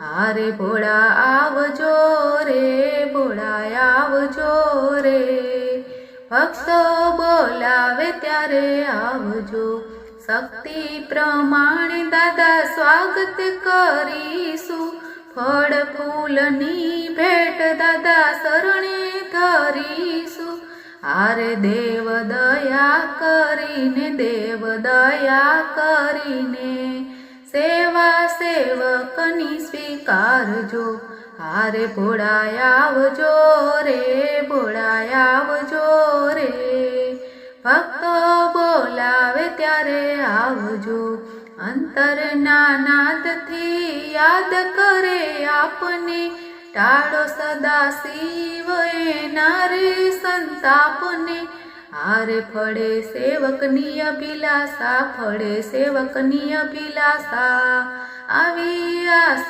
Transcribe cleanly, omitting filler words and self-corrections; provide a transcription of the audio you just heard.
હારે ભોળા આવજો રે, ભોળા આવજો રે, ભક્તો બોલાવે ત્યારે આવજો। શક્તિ પ્રમાણે દાદા સ્વાગત કરીશું, ફળ ફૂલની ભેટ દાદા શરણે ધરીશું। હારે દેવ દયા કરીને, દેવ દયા કરીને, સેવા સેવકની સ્વીકારજો। હારે ભોળા આવજો રે, ભોળા આવજો રે, ભક્તો બોલાવે ત્યારે આવજો। અંતરના નાદથી યાદ કરે આપને, ટાળો સદા શિવ એના રે સંતાપને। હારે ફળે સેવકની અભિલાષા, ફળે સેવકની અભિલાષા, આવી આશી